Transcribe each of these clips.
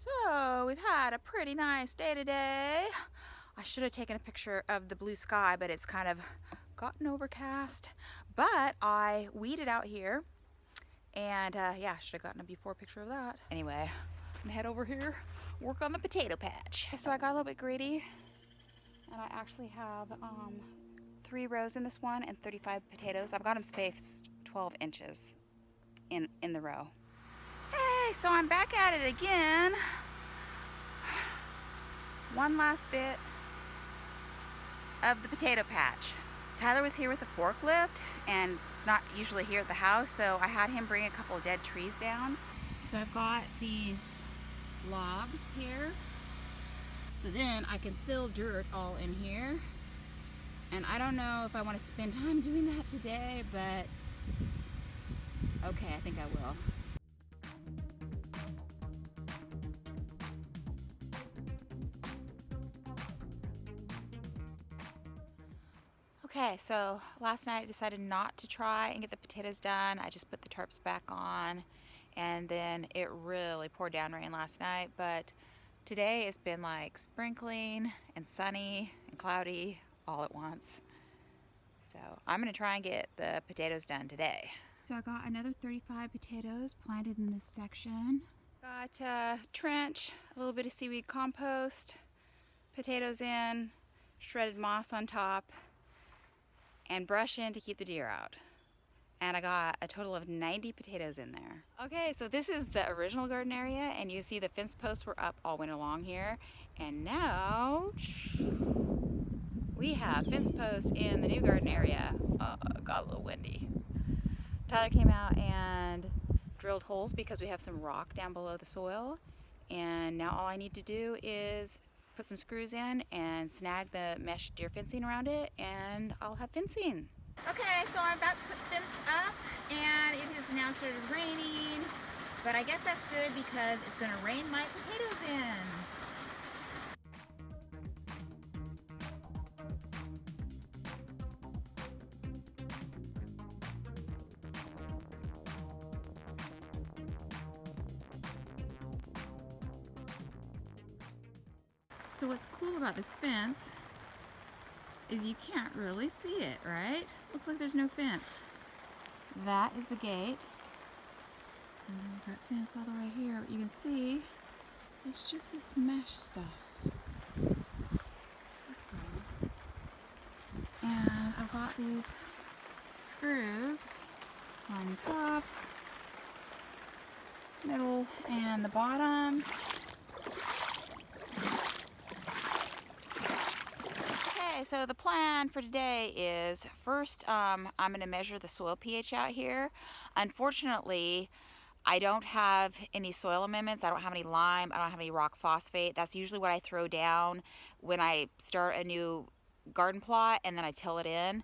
So we've had a pretty nice day today. I should have taken a picture of the blue sky, but it's kind of gotten overcast. But I weeded out here, and yeah, should have gotten a before picture of that. Anyway, I'm gonna head over here, work on the potato patch. So I got a little bit greedy, and I actually have 3 rows in this one and 35 potatoes. I've got them spaced 12 inches in the row. Hey, so I'm back at it again. One last bit of the potato patch. Tyler was here with the forklift, and it's not usually here at the house, so I had him bring a couple of dead trees down. So I've got these logs here, so then I can fill dirt all in here. And I don't know if I want to spend time doing that today, but okay, I think I will. Okay, so last night I decided not to try and get the potatoes done. I just put the tarps back on, and then it really poured down rain last night. But today it's been like sprinkling and sunny and cloudy all at once. So I'm gonna try and get the potatoes done today. So I got another 35 potatoes planted in this section. Got a trench, a little bit of seaweed compost, potatoes in, shredded moss on top, and brush in to keep the deer out. And I got a total of 90 potatoes in there. Okay, so this is the original garden area, and you see the fence posts were up all winter long here. And now we have fence posts in the new garden area. Got a little windy. Tyler came out and drilled holes because we have some rock down below the soil. And now all I need to do is put some screws in and snag the mesh deer fencing around it, and I'll have fencing. Okay, so I'm about to put the fence up, and it has now started raining, but I guess that's good because it's gonna rain my potatoes in. So what's cool about this fence is you can't really see it, right? Looks like there's no fence. That is the gate. And then we've got fence all the way here. But you can see it's just this mesh stuff. That's all. And I've got these screws on top, middle, and the bottom. Okay, so the plan for today is first I'm going to measure the soil pH out here. Unfortunately, I don't have any soil amendments. I don't have any lime. I don't have any rock phosphate. That's usually what I throw down when I start a new garden plot, and then I till it in.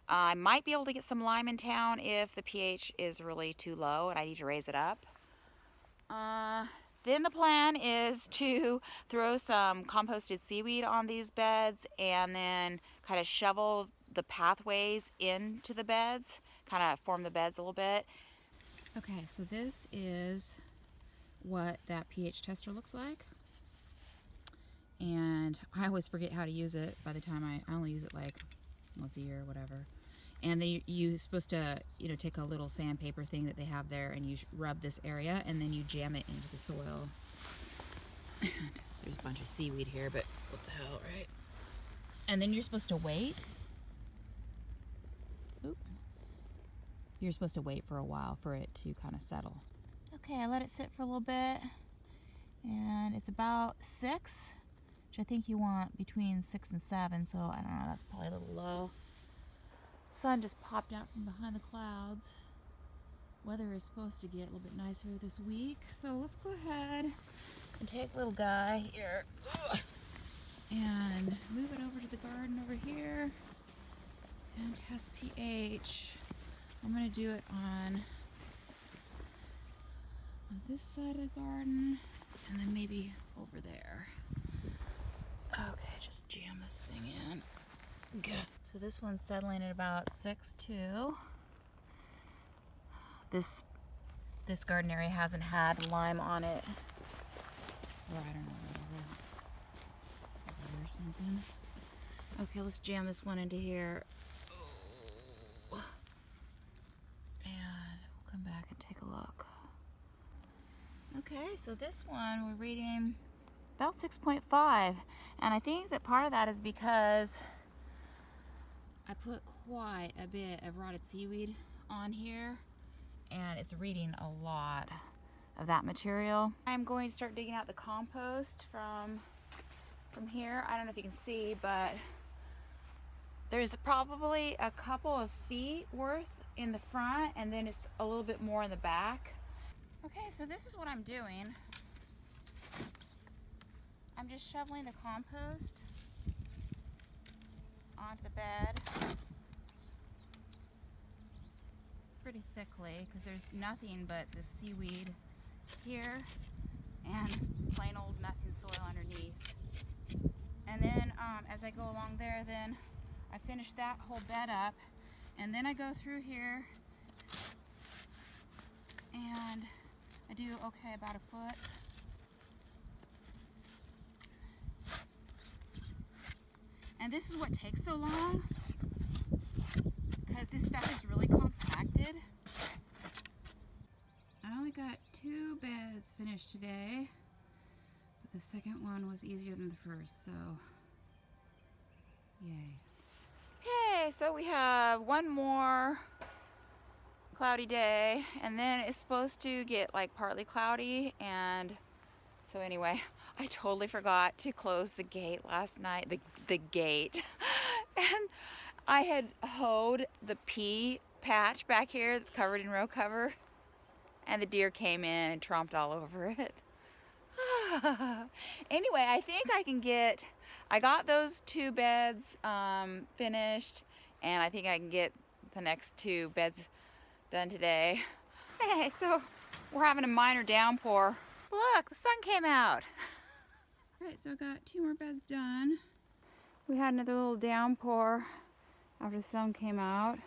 I might be able to get some lime in town if the pH is really too low and I need to raise it up. Then the plan is to throw some composted seaweed on these beds and then kind of shovel the pathways into the beds, kind of form the beds a little bit. Okay, so this is what that pH tester looks like. And I always forget how to use it by the time I only use it like once a year or whatever. And then you're supposed to, take a little sandpaper thing that they have there, and you rub this area, and then you jam it into the soil. And there's a bunch of seaweed here, but what the hell, right? And then you're supposed to wait. Oop. You're supposed to wait for a while for it to kind of settle. Okay, I let it sit for a little bit, and it's about 6, which I think you want between 6 and 7, so I don't know, that's probably a little low. Sun just popped out from behind the clouds. Weather is supposed to get a little bit nicer this week, so let's go ahead and take little guy here and move it over to the garden over here and test pH. I'm going to do it on this side of the garden and then maybe over there. Okay, just jam this thing in. Good. So this one's settling at about 6.2. This garden area hasn't had lime on it something. Okay, let's jam this one into here. And we'll come back and take a look. Okay, so this one we're reading about 6.5. And I think that part of that is because I put quite a bit of rotted seaweed on here, and it's reading a lot of that material. I'm going to start digging out the compost from here. I don't know if you can see, but there's probably a couple of feet worth in the front, and then it's a little bit more in the back. Okay, so this is what I'm doing. I'm just shoveling the compost onto the bed pretty thickly, because there's nothing but the seaweed here and plain old nothing soil underneath. And then as I go along there, then I finish that whole bed up, and then I go through here and I do about a foot. And this is what takes so long, because this stuff is really compacted. I only got 2 beds finished today, but the second one was easier than the first, so yay. Okay, so we have one more cloudy day, and then it's supposed to get like partly cloudy. And so anyway, I totally forgot to close the gate last night, the gate. And I had hoed the pea patch back here that's covered in row cover, and the deer came in and tromped all over it. Anyway, I think I got those 2 beds finished, and I think I can get the next 2 beds done today. Hey, so we're having a minor downpour. Look, the sun came out. All right, so I got 2 more beds done. We had another little downpour after the sun came out,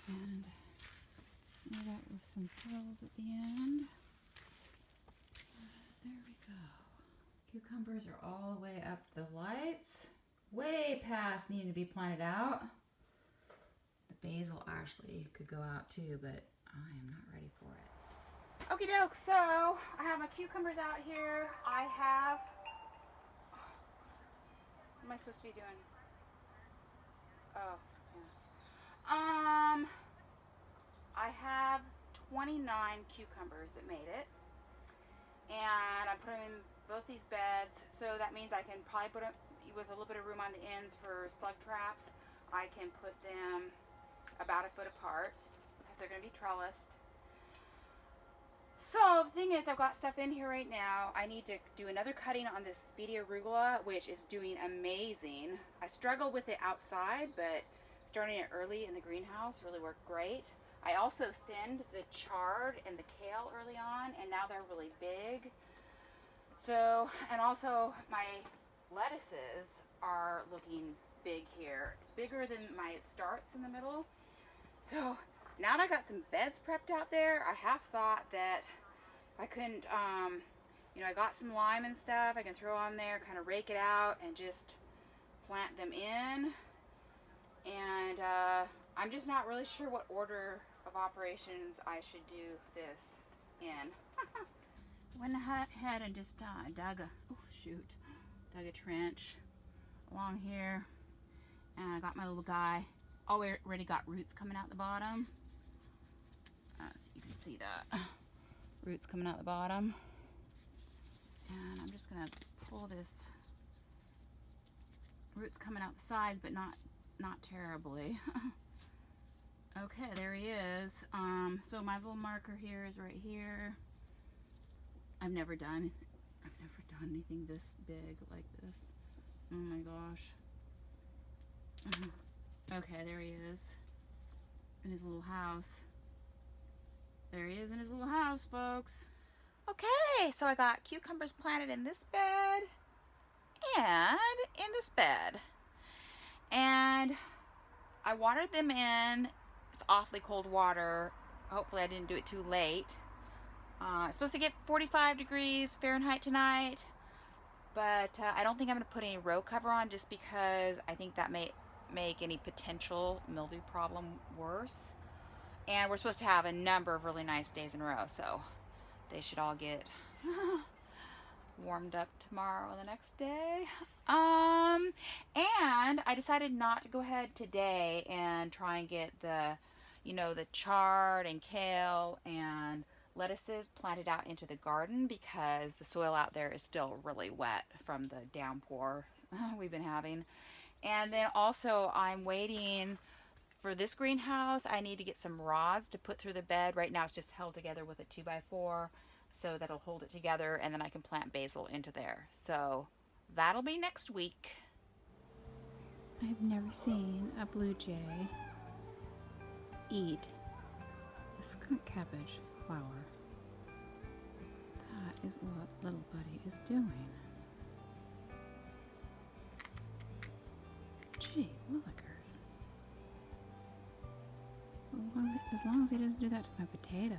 and that with some pearls at the end. There we go. Cucumbers are all the way up the lights, way past needing to be planted out. The basil actually could go out too, but I am not ready for it. Okie doke, so I have my cucumbers out here. I have, what am I supposed to be doing? Oh, yeah. I have 29 cucumbers that made it, and I put them in both these beds, so that means I can probably put them with a little bit of room on the ends for slug traps. I can put them about a foot apart because they're going to be trellised. So the thing is, I've got stuff in here right now. I need to do another cutting on this speedy arugula, which is doing amazing. I struggle with it outside, but starting it early in the greenhouse really worked great. I also thinned the chard and the kale early on, and now they're really big. So, and also my lettuces are looking big here, bigger than my starts in the middle. So now that I got some beds prepped out there, I have thought that I couldn't, you know, I got some lime and stuff I can throw on there, kind of rake it out and just plant them in. And I'm just not really sure what order of operations I should do this in. Went ahead and just dug a trench along here, and I got my little guy. Already got roots coming out the bottom, so you can see that roots coming out the bottom. And I'm just gonna pull this roots coming out the sides, but not terribly. Okay, there he is. So my little marker here is right here. I've never done anything this big like this. Oh my gosh. Okay, there he is in his little house. There he is in his little house, folks. Okay, so I got cucumbers planted in this bed and in this bed. And I watered them in. It's awfully cold water. Hopefully I didn't do it too late. It's supposed to get 45 degrees Fahrenheit tonight. But I don't think I'm going to put any row cover on just because I think that may make any potential mildew problem worse. And we're supposed to have a number of really nice days in a row, so they should all get warmed up tomorrow or the next day. And I decided not to go ahead today and try and get the, the chard and kale and lettuces planted out into the garden because the soil out there is still really wet from the downpour we've been having. And then also I'm waiting for this greenhouse. I need to get some rods to put through the bed. Right now it's just held together with a 2x4, so that'll hold it together, and then I can plant basil into there. So that'll be next week. I've never seen a blue jay eat the skunk cabbage flower. That is what little buddy is doing. Gee willikers. As long as he doesn't do that to my potatoes.